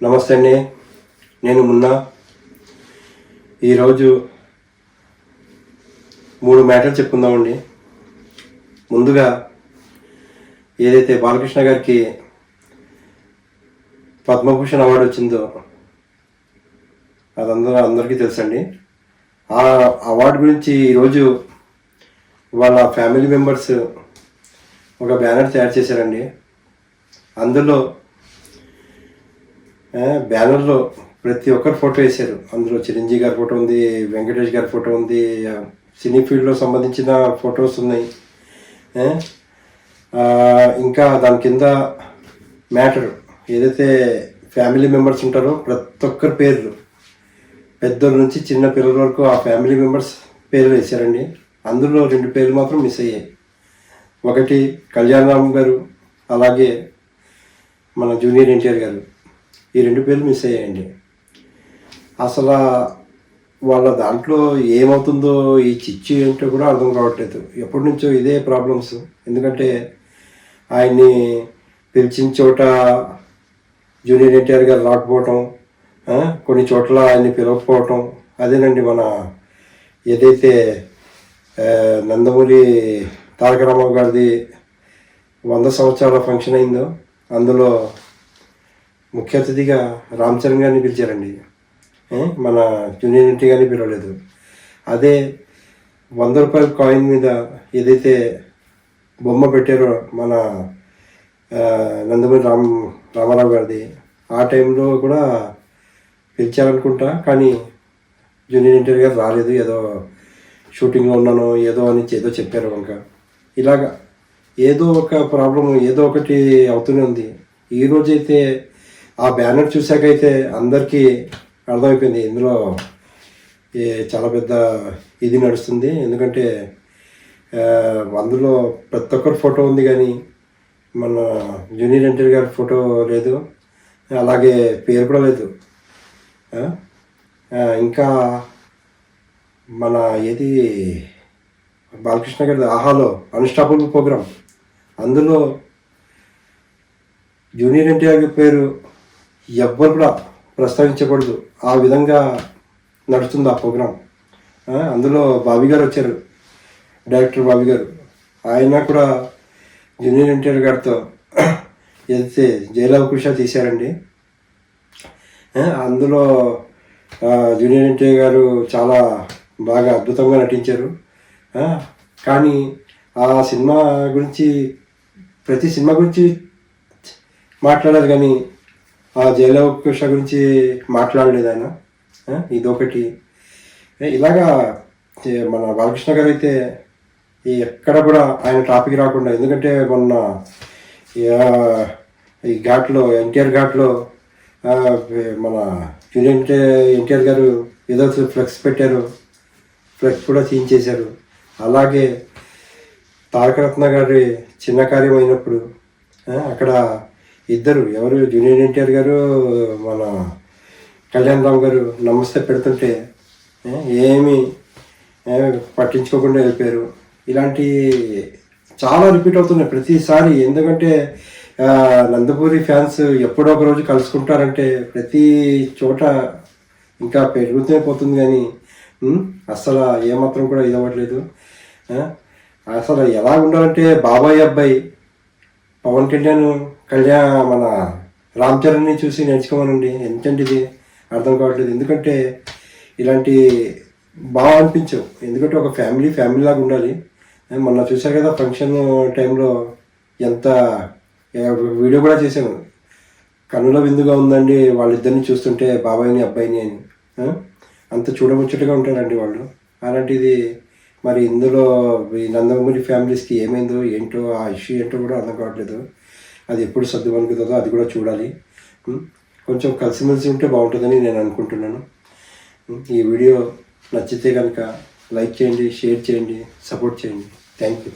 నమస్తే అండి. నేను ఈరోజు 3 మ్యాటర్లు చెప్పుకుందామండి. ముందుగా ఏదైతే బాలకృష్ణ గారికి పద్మభూషణ్ అవార్డు వచ్చిందో అందరికీ తెలుసండి. ఆ అవార్డు గురించి ఈరోజు వాళ్ళ ఫ్యామిలీ మెంబర్స్ ఒక బ్యానర్ తయారు చేశారండి. అందులో బ్యానర్లో ప్రతి ఒక్కరి ఫోటో వేశారు. అందులో చిరంజీవి గారి ఫోటో ఉంది, వెంకటేష్ గారి ఫోటో ఉంది, సినీ ఫీల్డ్లో సంబంధించిన ఫొటోస్ ఉన్నాయి. ఇంకా దాని కింద మ్యాటర్ ఏదైతే ఫ్యామిలీ మెంబర్స్ ఉంటారో ప్రతి ఒక్కరి పేర్లు, పెద్దల నుంచి చిన్న పిల్లల వరకు ఆ ఫ్యామిలీ మెంబర్స్ పేర్లు వేశారండి. అందులో 2 పేర్లు మాత్రం మిస్ అయ్యాయి. ఒకటి కళ్యాణరామ్ గారు, అలాగే మన జూనియర్ ఎన్టీఆర్ గారు. ఈ 2 పేర్లు మిస్ అయ్యాయండి. అసలు వాళ్ళ దాంట్లో ఏమవుతుందో ఈ చిచ్చు ఏంటో కూడా అర్థం కావట్లేదు. ఎప్పటి నుంచో ఇదే ప్రాబ్లమ్స్. ఎందుకంటే ఆయన్ని పిలిచిన చోట జూనియర్ ఎన్టీఆర్ గారు రాకపోవటం, కొన్ని చోట్ల ఆయన్ని పిలవకపోవటం. అదేనండి మన ఏదైతే నందమూరి తారక రామారావు గారిది 100 సంవత్సరాల ఫంక్షన్ అయిందో అందులో ముఖ్య అతిథిగా రామ్ చరణ్ గారిని పిలిచారండి. మన జూనియర్ ఎన్టీ గారిని పిలవలేదు. అదే 100 రూపాయల కాయిన్ మీద ఏదైతే బొమ్మ పెట్టారో మన నందమూరి రామారావు గారిది, ఆ టైంలో కూడా పిలిచారనుకుంటా. కానీ జూనియర్ ఎన్టీఆర్ గారు రాలేదు. ఏదో షూటింగ్లో ఉన్నాను ఏదో అని ఏదో చెప్పారు. ఇంకా ఇలాగా ఏదో ఒక ప్రాబ్లం ఏదో ఒకటి అవుతూనే ఉంది. ఈరోజైతే ఆ బ్యానర్ చూశాకైతే అందరికీ అర్థమైపోయింది ఇందులో చాలా పెద్ద ఇది నడుస్తుంది. ఎందుకంటే అందులో ప్రతి ఒక్కరి ఫోటో ఉంది కానీ మన జూనియర్ ఎన్టీఆర్ గారి ఫోటో లేదు, అలాగే పేరు కూడా లేదు. ఇంకా మన ఏది బాలకృష్ణ గారి ఆహాలో అన్స్టాపబుల్ ప్రోగ్రామ్, అందులో జూనియర్ ఎన్టీఆర్ గారి పేరు ఎవ్వరు కూడా ప్రస్తావించకూడదు. ఆ విధంగా నడుస్తుంది ఆ ప్రోగ్రాం. అందులో బాబీ గారు వచ్చారు, డైరెక్టర్ బాబీ గారు. ఆయన కూడా జూనియర్ ఎన్టీఆర్ గారితో ఏదైతే జయలవకుశ తీశారండి. అందులో జూనియర్ ఎన్టీఆర్ గారు చాలా బాగా అద్భుతంగా నటించారు. కానీ ఆ సినిమా గురించి ప్రతి సినిమా గురించి మాట్లాడారు కానీ ఆ జయలవకుశ గురించి మాట్లాడలేదు ఆయన. ఇదొకటి. ఇలాగా మన బాలకృష్ణ గారు అయితే ఎక్కడ కూడా ఆయన టాపిక్ రాకుండా, ఎందుకంటే మొన్న ఈ ఘాట్లో ఎన్టీఆర్ ఘాట్లో మన జూనియర్ ఎన్టీఆర్ గారు ఏదో ఫ్లెక్స్ పెట్టారు, ఫ్లెక్స్ కూడా తీయించేశారు. అలాగే తారకరత్న గారి చిన్న కార్యం అయినప్పుడు అక్కడ ఇద్దరు ఎవరు జూనియర్ ఎన్టీఆర్ గారు మన కళ్యాణరామ్ గారు నమస్తే పెడుతుంటే ఏమీ పట్టించుకోకుండా వెళ్ళిపోయారు. ఇలాంటి చాలా రిపీట్ అవుతున్నాయి ప్రతిసారి. ఎందుకంటే నందమూరి ఫ్యాన్స్ ఎప్పుడో ఒక రోజు కలుసుకుంటారంటే ప్రతి చోట ఇంకా పెరుగుతూనే పోతుంది కానీ అసలు ఏమాత్రం కూడా ఇదవ్వట్లేదు. అసలు ఎలా ఉండాలంటే బాబాయ్ అబ్బాయి పవన్ కళ్యాణ్ మన రామ్ చరణ్ని చూసి నేర్చుకోమనండి. ఎంతంటే ఇది అర్థం కావట్లేదు. ఎందుకంటే ఇలాంటి బాగా అనిపించవు. ఎందుకంటే ఒక ఫ్యామిలీ లాగా ఉండాలి. మొన్న చూశారు కదా ఫంక్షన్ టైంలో ఎంత వీడియో కూడా చేశాను. కన్నుల విందుగా ఉందండి వాళ్ళిద్దరిని చూస్తుంటే బాబాయిని అబ్బాయిని అని. అంత చూడముచ్చటగా ఉంటారండి వాళ్ళు. అలాంటిది మరి ఇందులో ఈ నందమూరి ఫ్యామిలీస్కి ఏమైందో ఏంటో ఆ ఇష్యూ ఏంటో కూడా అర్థం కావట్లేదు. అది ఎప్పుడు సర్దుమణుకుతుందో అది కూడా చూడాలి. కొంచెం కలిసిమెలిసి ఉంటే బాగుంటుందని నేను అనుకుంటున్నాను. ఈ వీడియో నచ్చితే కనుక లైక్ చేయండి, షేర్ చేయండి, సపోర్ట్ చేయండి. Thank you.